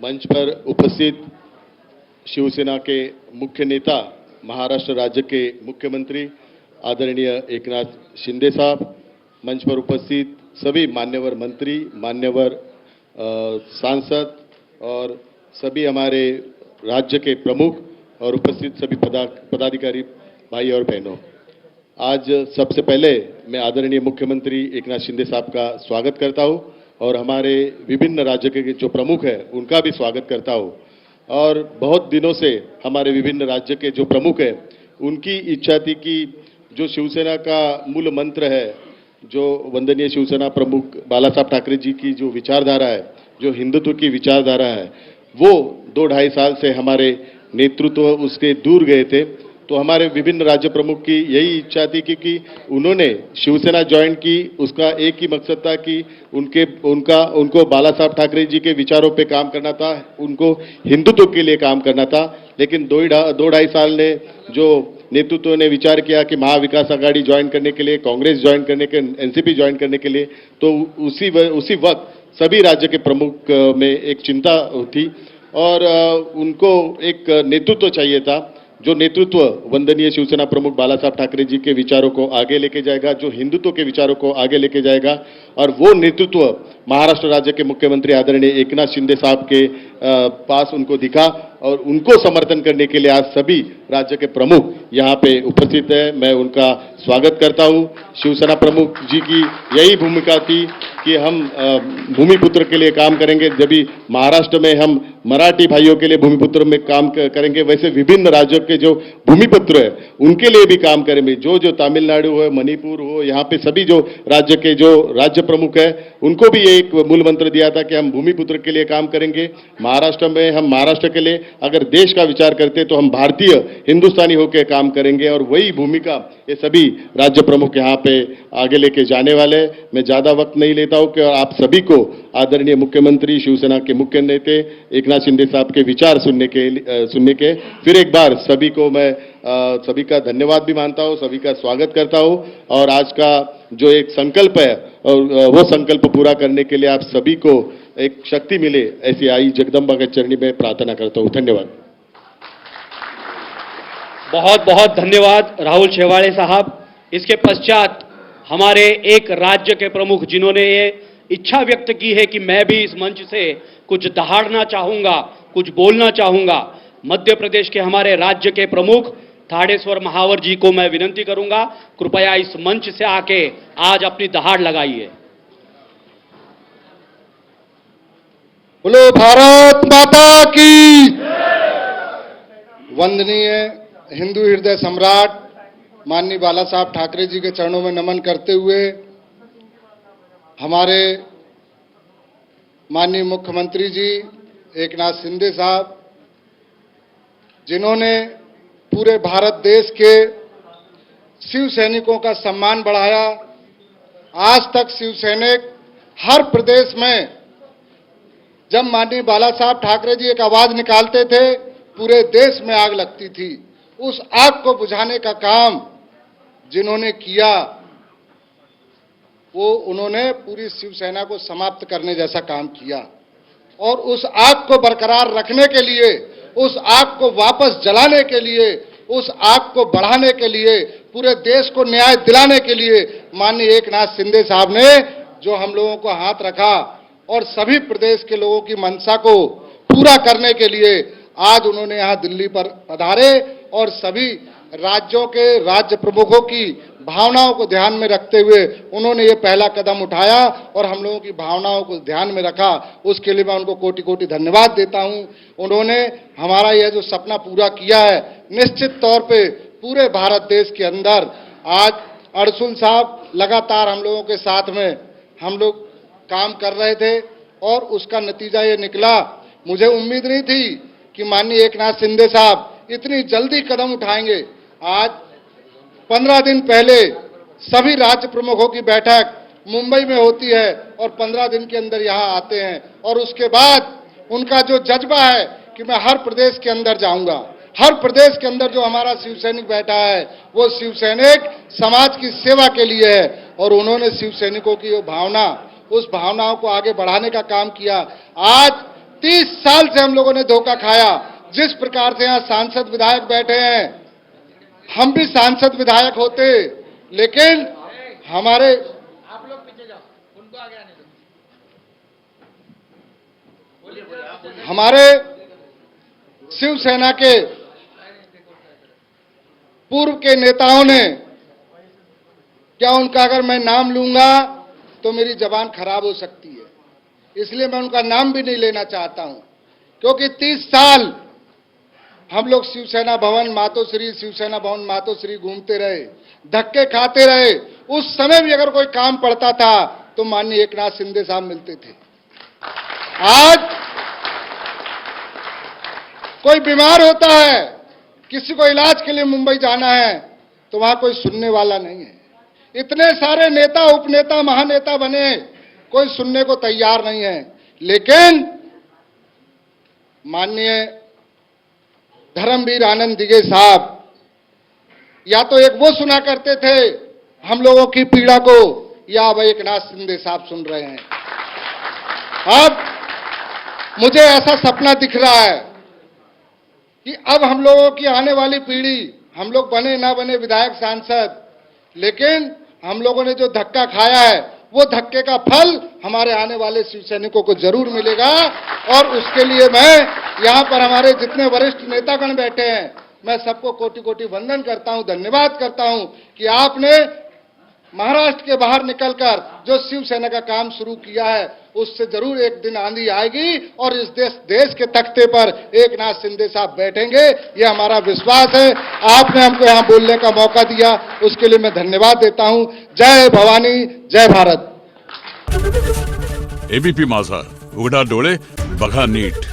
मंच पर उपस्थित शिवसेना के मुख्य नेता, महाराष्ट्र राज्य के मुख्यमंत्री आदरणीय एकनाथ शिंदे साहब, मंच पर उपस्थित सभी मान्यवर मंत्री, मान्यवर सांसद और सभी हमारे राज्य के प्रमुख और उपस्थित सभी पदाधिकारी भाई और बहनों, आज सबसे पहले मैं आदरणीय मुख्यमंत्री एकनाथ शिंदे साहब का स्वागत करता हूं और हमारे विभिन्न राज्य के जो प्रमुख हैं उनका भी स्वागत करता हूं। और बहुत दिनों से हमारे विभिन्न राज्य के जो प्रमुख हैं उनकी इच्छा थी कि जो शिवसेना का मूल मंत्र है, जो वंदनीय शिवसेना प्रमुख बाला साहब ठाकरे जी की जो विचारधारा है, जो हिंदुत्व की विचारधारा है, वो 2-2.5 साल से हमारे नेतृत्व उसके दूर गए थे। तो हमारे विभिन्न राज्य प्रमुख की यही इच्छा थी कि उन्होंने शिवसेना ज्वाइन की, उसका एक ही मकसद था कि उनको बाला साहब ठाकरे जी के विचारों पे काम करना था, उनको हिंदुत्व के लिए काम करना था। लेकिन 2-2.5 साल ने जो नेतृत्व ने विचार किया कि महाविकास आघाड़ी ज्वाइन करने के लिए, कांग्रेस ज्वाइन करने के, एनसीपी ज्वाइन करने के लिए, तो उसी वक्त सभी राज्य के प्रमुख में एक चिंता थी और उनको एक नेतृत्व चाहिए था, जो नेतृत्व वंदनीय शिवसेना प्रमुख बाला साहब ठाकरे जी के विचारों को आगे लेके जाएगा, जो हिंदुत्व के विचारों को आगे लेके जाएगा। और वो नेतृत्व महाराष्ट्र राज्य के मुख्यमंत्री आदरणीय एकनाथ शिंदे साहब के पास उनको दिखा और उनको समर्थन करने के लिए आज सभी राज्य के प्रमुख यहाँ पे उपस्थित है। मैं उनका स्वागत करता हूँ। शिवसेना प्रमुख जी की यही भूमिका थी कि हम भूमिपुत्र के लिए काम करेंगे। जब भी महाराष्ट्र में हम मराठी भाइयों के लिए भूमिपुत्र में काम करेंगे, वैसे विभिन्न राज्यों के जो भूमिपुत्र है उनके लिए भी काम करेंगे। जो तमिलनाडु हो, मणिपुर हो, यहाँ पे सभी जो राज्य के जो राज्य प्रमुख है उनको भी एक मूल मंत्र दिया था कि हम भूमिपुत्र के लिए काम करेंगे। महाराष्ट्र में हम महाराष्ट्र के लिए अगर देश का विचार करते तो हम भारतीय हिंदुस्तानी होकर काम करेंगे और वही भूमिका ये सभी राज्य प्रमुख यहाँ पे आगे लेके जाने वाले। मैं ज्यादा वक्त नहीं लेता हूं कि आप सभी को आदरणीय मुख्यमंत्री, शिवसेना के मुख्य नेता एकनाथ शिंदे साहब के विचार सुनने के फिर एक बार सभी को मैं सभी का धन्यवाद भी मानता हूं, सभी का स्वागत करता हूं। और आज का जो एक संकल्प है और वो संकल्प पूरा करने के लिए आप सभी को एक शक्ति मिले, ऐसी आई जगदम्बा के चरणी में प्रार्थना करता हूं। धन्यवाद। बहुत बहुत धन्यवाद राहुल शेवाड़े साहब। इसके पश्चात हमारे एक राज्य के प्रमुख जिन्होंने ये इच्छा व्यक्त की है कि मैं भी इस मंच से कुछ दहाड़ना चाहूंगा, कुछ बोलना चाहूंगा, मध्य प्रदेश के हमारे राज्य के प्रमुख थाड़ेश्वर महावर जी को मैं विनंती करूंगा, कृपया इस मंच से आके आज अपनी दहाड़ लगाइए। बोलो भारत माता की। वंदनीय हिंदू हृदय सम्राट माननीय बाला साहब ठाकरे जी के चरणों में नमन करते हुए हमारे माननीय मुख्यमंत्री जी एकनाथ शिंदे साहब, जिन्होंने पूरे भारत देश के शिव सैनिकों का सम्मान बढ़ाया। आज तक शिव सैनिक हर प्रदेश में जब माननीय बाला साहब ठाकरे जी एक आवाज निकालते थे, पूरे देश में आग लगती थी। उस आग को बुझाने का काम जिन्होंने किया, वो उन्होंने पूरी शिवसेना को समाप्त करने जैसा काम किया। और उस आग को बरकरार रखने के लिए, उस आग को वापस जलाने के लिए, उस आग को बढ़ाने के लिए, पूरे देश को न्याय दिलाने के लिए माननीय एकनाथ शिंदे साहब ने जो हम लोगों को हाथ रखा और सभी प्रदेश के लोगों की मंशा को पूरा करने के लिए आज उन्होंने यहां दिल्ली पर पधारे और सभी राज्यों के राज्य प्रमुखों की भावनाओं को ध्यान में रखते हुए उन्होंने ये पहला कदम उठाया और हम लोगों की भावनाओं को ध्यान में रखा। उसके लिए मैं उनको कोटि कोटि धन्यवाद देता हूं। उन्होंने हमारा यह जो सपना पूरा किया है, निश्चित तौर पे पूरे भारत देश के अंदर आज अड़सुल साहब लगातार हम लोगों के साथ में हम लोग काम कर रहे थे और उसका नतीजा ये निकला। मुझे उम्मीद नहीं थी कि माननीय एकनाथ शिंदे साहब इतनी जल्दी कदम उठाएंगे। आज 15 दिन पहले सभी राज्य प्रमुखों की बैठक मुंबई में होती है और 15 दिन के अंदर यहां आते हैं और उसके बाद उनका जो जज्बा है कि मैं हर प्रदेश के अंदर जाऊंगा, हर प्रदेश के अंदर जो हमारा शिव सैनिक बैठा है वो शिव सैनिक समाज की सेवा के लिए है और उन्होंने शिव सैनिकों की भावना, उस भावनाओं को आगे बढ़ाने का काम किया। आज 30 साल से हम लोगों ने धोखा खाया। जिस प्रकार से यहाँ सांसद विधायक बैठे हैं, हम भी सांसद विधायक होते, लेकिन हमारे हमारे शिवसेना के पूर्व के नेताओं ने, क्या उनका अगर मैं नाम लूंगा तो मेरी जबान खराब हो सकती है, इसलिए मैं उनका नाम भी नहीं लेना चाहता हूं, क्योंकि 30 साल हम लोग शिवसेना भवन मातोश्री घूमते रहे, धक्के खाते रहे। उस समय भी अगर कोई काम पड़ता था तो माननीय एकनाथ शिंदे साहब मिलते थे। आज कोई बीमार होता है, किसी को इलाज के लिए मुंबई जाना है, तो वहां कोई सुनने वाला नहीं है। इतने सारे नेता, उपनेता, महानेता बने, कोई सुनने को तैयार नहीं है। लेकिन माननीय धर्मवीर आनंद दिघे साहब या तो एक वो सुना करते थे हम लोगों की पीड़ा को, या अब एकनाथ शिंदे साहब सुन रहे हैं। अब मुझे ऐसा सपना दिख रहा है कि अब हम लोगों की आने वाली पीढ़ी, हम लोग बने ना बने विधायक सांसद, लेकिन हम लोगों ने जो धक्का खाया है वो धक्के का फल हमारे आने वाले शिवसैनिकों को जरूर मिलेगा। और उसके लिए मैं यहाँ पर हमारे जितने वरिष्ठ नेतागण बैठे हैं, मैं सबको कोटि कोटि वंदन करता हूँ, धन्यवाद करता हूँ कि आपने महाराष्ट्र के बाहर निकलकर जो शिवसेना का काम शुरू किया है, उससे जरूर एक दिन आंधी आएगी और इस देश के तख्ते पर एकनाथ शिंदे साहब बैठेंगे, ये हमारा विश्वास है। आपने हमको यहाँ बोलने का मौका दिया, उसके लिए मैं धन्यवाद देता हूँ। जय भवानी, जय भारत। एबीपी माझा, उघडा डोळे बघा नीट।